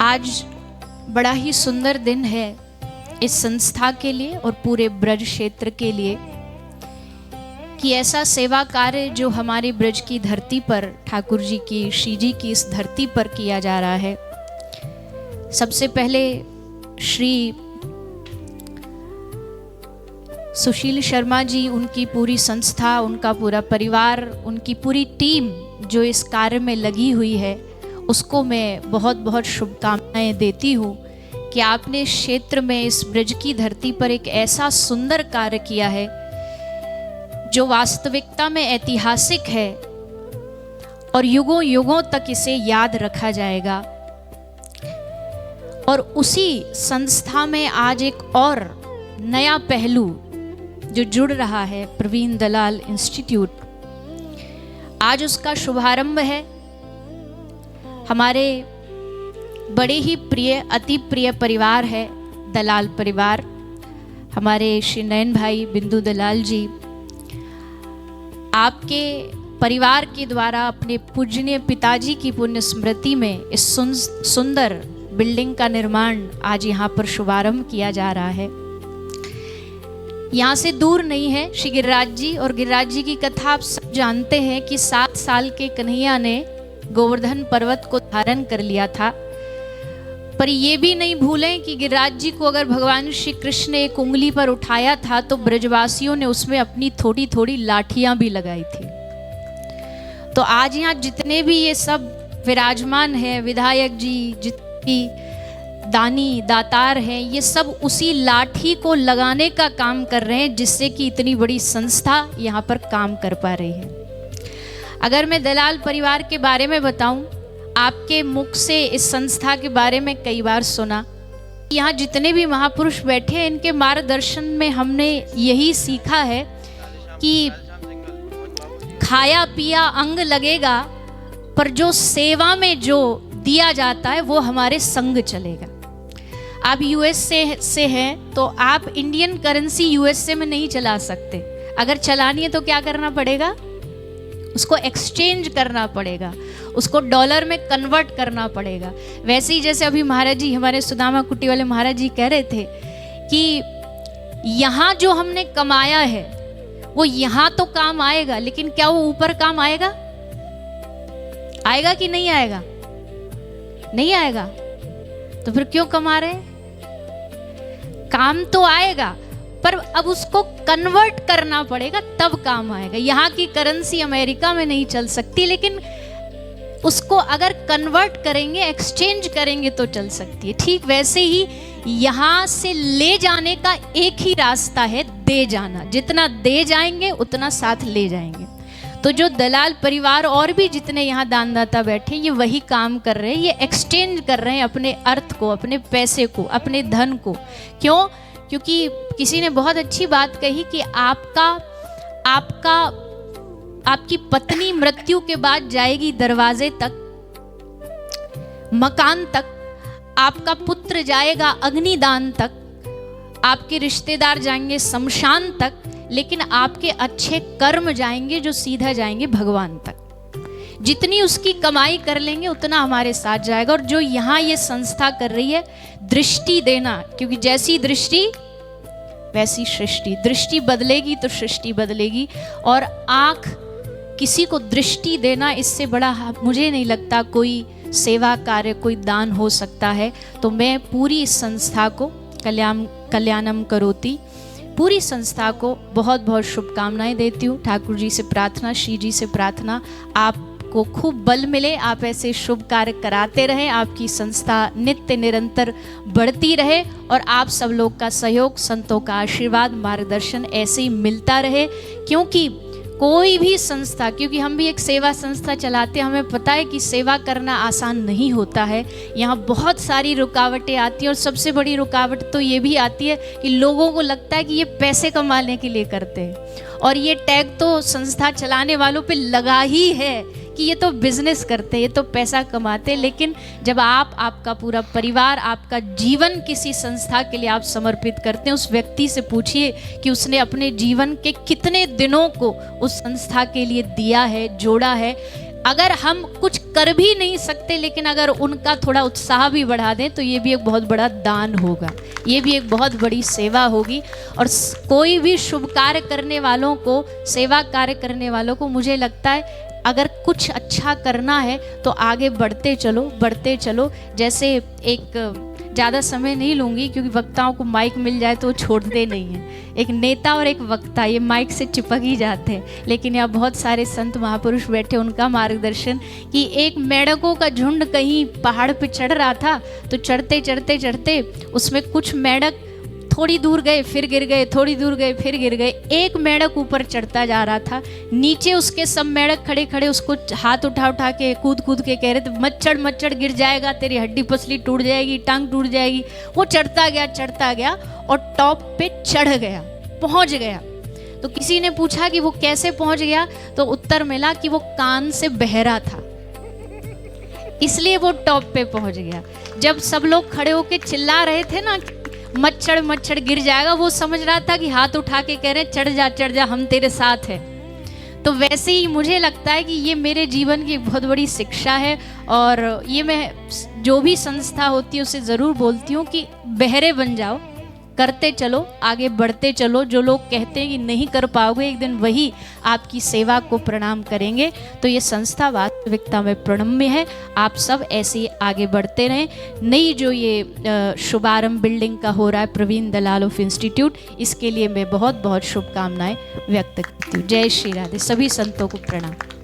आज बड़ा ही सुंदर दिन है इस संस्था के लिए और पूरे ब्रज क्षेत्र के लिए कि ऐसा सेवा कार्य जो हमारे ब्रज की धरती पर ठाकुर जी की, श्री जी की इस धरती पर किया जा रहा है। सबसे पहले श्री सुशील शर्मा जी, उनकी पूरी संस्था, उनका पूरा परिवार, उनकी पूरी टीम जो इस कार्य में लगी हुई है, उसको मैं बहुत बहुत शुभकामनाएं देती हूँ कि आपने इस क्षेत्र में, इस ब्रज की धरती पर एक ऐसा सुंदर कार्य किया है जो वास्तविकता में ऐतिहासिक है और युगों युगों तक इसे याद रखा जाएगा। और उसी संस्था में आज एक और नया पहलू जो जुड़ रहा है, प्रवीण दलाल इंस्टीट्यूट, आज उसका शुभारंभ है। हमारे बड़े ही प्रिय, अति प्रिय परिवार है दलाल परिवार। हमारे श्री नयन भाई बिंदु दलाल जी, आपके परिवार के द्वारा अपने पूजनीय पिताजी की पुण्य स्मृति में इस सुंदर बिल्डिंग का निर्माण आज यहाँ पर शुभारंभ किया जा रहा है। यहाँ से दूर नहीं है श्री गिरिराज जी, और गिरिराज जी की कथा आप सब जानते हैं कि 7 साल के कन्हैया ने गोवर्धन पर्वत को धारण कर लिया था। पर ये भी नहीं भूलें कि गिरिराज जी को अगर भगवान श्री कृष्ण ने एक उंगली पर उठाया था तो ब्रजवासियों ने उसमें अपनी थोड़ी थोड़ी लाठियां भी लगाई थी। तो आज यहाँ जितने भी ये सब विराजमान है, विधायक जी, जितनी दानी दातार हैं, ये सब उसी लाठी को लगाने का काम कर रहे हैं जिससे कि इतनी बड़ी संस्था यहाँ पर काम कर पा रही है। अगर मैं दलाल परिवार के बारे में बताऊं, आपके मुख से इस संस्था के बारे में कई बार सुना। यहाँ जितने भी महापुरुष बैठे हैं, इनके मार्गदर्शन में हमने यही सीखा है कि खाया पिया अंग लगेगा, पर जो सेवा में जो दिया जाता है वो हमारे संग चलेगा। आप यूएसए से हैं तो आप इंडियन करेंसी यूएसए में नहीं चला सकते। अगर चलानी है तो क्या करना पड़ेगा? उसको एक्सचेंज करना पड़ेगा, उसको डॉलर में कन्वर्ट करना पड़ेगा। वैसे ही जैसे अभी महाराज जी, हमारे सुदामा कुटी वाले महाराज जी कह रहे थे कि यहाँ जो हमने कमाया है वो यहाँ तो काम आएगा, लेकिन क्या वो ऊपर काम आएगा? आएगा कि नहीं आएगा? नहीं आएगा। तो फिर क्यों कमा रहे हैं? काम तो आएगा, पर अब उसको कन्वर्ट करना पड़ेगा, तब काम आएगा। यहाँ की करेंसी अमेरिका में नहीं चल सकती, लेकिन उसको अगर कन्वर्ट करेंगे, एक्सचेंज करेंगे तो चल सकती है। ठीक वैसे ही यहाँ से ले जाने का एक ही रास्ता है, दे जाना। जितना दे जाएंगे उतना साथ ले जाएंगे। तो जो दलाल परिवार और भी जितने यहाँ दानदाता बैठे, ये वही काम कर रहे हैं। ये एक्सचेंज कर रहे हैं अपने अर्थ को, अपने पैसे को, अपने धन को। क्यों? क्योंकि किसी ने बहुत अच्छी बात कही कि आपकी पत्नी मृत्यु के बाद जाएगी दरवाजे तक, मकान तक, आपका पुत्र जाएगा अग्निदान तक, आपके रिश्तेदार जाएंगे शमशान तक, लेकिन आपके अच्छे कर्म जाएंगे जो सीधा जाएंगे भगवान तक। जितनी उसकी कमाई कर लेंगे उतना हमारे साथ जाएगा। और जो यहाँ ये संस्था कर रही है, दृष्टि देना, क्योंकि जैसी दृष्टि वैसी सृष्टि, दृष्टि बदलेगी तो सृष्टि बदलेगी। और आँख किसी को दृष्टि देना, इससे बड़ा मुझे नहीं लगता कोई सेवा कार्य, कोई दान हो सकता है। तो मैं पूरी संस्था को, कल्याणम करोति, पूरी संस्था को बहुत बहुत शुभकामनाएं देती हूँ। ठाकुर जी से प्रार्थना, श्री जी से प्रार्थना, आपको खूब बल मिले, आप ऐसे शुभ कार्य कराते रहें, आपकी संस्था नित्य निरंतर बढ़ती रहे और आप सब लोग का सहयोग, संतों का आशीर्वाद, मार्गदर्शन ऐसे ही मिलता रहे। क्योंकि कोई भी संस्था, क्योंकि हम भी एक सेवा संस्था चलाते हैं, हमें पता है कि सेवा करना आसान नहीं होता है। यहाँ बहुत सारी रुकावटें आती हैं और सबसे बड़ी रुकावट तो ये भी आती है कि लोगों को लगता है कि ये पैसे कमाने के लिए करते हैं। और ये टैग तो संस्था चलाने वालों पे लगा ही है कि ये तो बिजनेस करते हैं, ये तो पैसा कमाते हैं। लेकिन जब आपका पूरा परिवार, आपका जीवन किसी संस्था के लिए आप समर्पित करते हैं, उस व्यक्ति से पूछिए कि उसने अपने जीवन के कितने दिनों को उस संस्था के लिए दिया है, जोड़ा है। अगर हम कुछ कर भी नहीं सकते, लेकिन अगर उनका थोड़ा उत्साह भी बढ़ा दें तो ये भी एक बहुत बड़ा दान होगा, ये भी एक बहुत बड़ी सेवा होगी। और कोई भी शुभ कार्य करने वालों को, सेवा कार्य करने वालों को, मुझे लगता है अगर कुछ अच्छा करना है तो आगे बढ़ते चलो, बढ़ते चलो। जैसे एक ज़्यादा समय नहीं लूँगी क्योंकि वक्ताओं को माइक मिल जाए तो वो छोड़ते नहीं हैं। एक नेता और एक वक्ता ये माइक से चिपक ही जाते हैं, लेकिन यहाँ बहुत सारे संत महापुरुष बैठे, उनका मार्गदर्शन कि एक मेंढकों का झुंड कहीं पहाड़ पे चढ़ रहा था, तो चढ़ते चढ़ते चढ़ते उसमें कुछ मेंढक थोड़ी दूर गए फिर गिर गए, थोड़ी दूर गए फिर गिर गए। एक मेंढक ऊपर चढ़ता जा रहा था, नीचे उसके सब मेंढक खड़े खड़े उसको हाथ उठा उठा के कूद कूद के कह रहे थे मच्छर मच्छर गिर जाएगा, तेरी हड्डी पसली टूट जाएगी, टांग टूट जाएगी। वो चढ़ता गया और टॉप पे चढ़ गया, पहुंच गया। तो किसी ने पूछा कि वो कैसे पहुंच गया, तो उत्तर मिला कि वो कान से बहरा था, इसलिए वो टॉप पे पहुंच गया। जब सब लोग खड़े होके चिल्ला रहे थे ना मच्छर मच्छर गिर जाएगा, वो समझ रहा था कि हाथ उठा के कह रहे चढ़ जा हम तेरे साथ हैं। तो वैसे ही मुझे लगता है कि ये मेरे जीवन की बहुत बड़ी शिक्षा है, और ये मैं जो भी संस्था होती है उसे ज़रूर बोलती हूँ कि बहरे बन जाओ, करते चलो, आगे बढ़ते चलो। जो लोग कहते हैं कि नहीं कर पाओगे, एक दिन वही आपकी सेवा को प्रणाम करेंगे। तो ये संस्था वास्तविकता में प्रणम्य है। आप सब ऐसे ही आगे बढ़ते रहें। नई जो ये शुभारंभ बिल्डिंग का हो रहा है प्रवीण दलाल ऑफ इंस्टीट्यूट, इसके लिए मैं बहुत बहुत शुभकामनाएं व्यक्त करती हूँ। जय श्री राधे। सभी संतों को प्रणाम।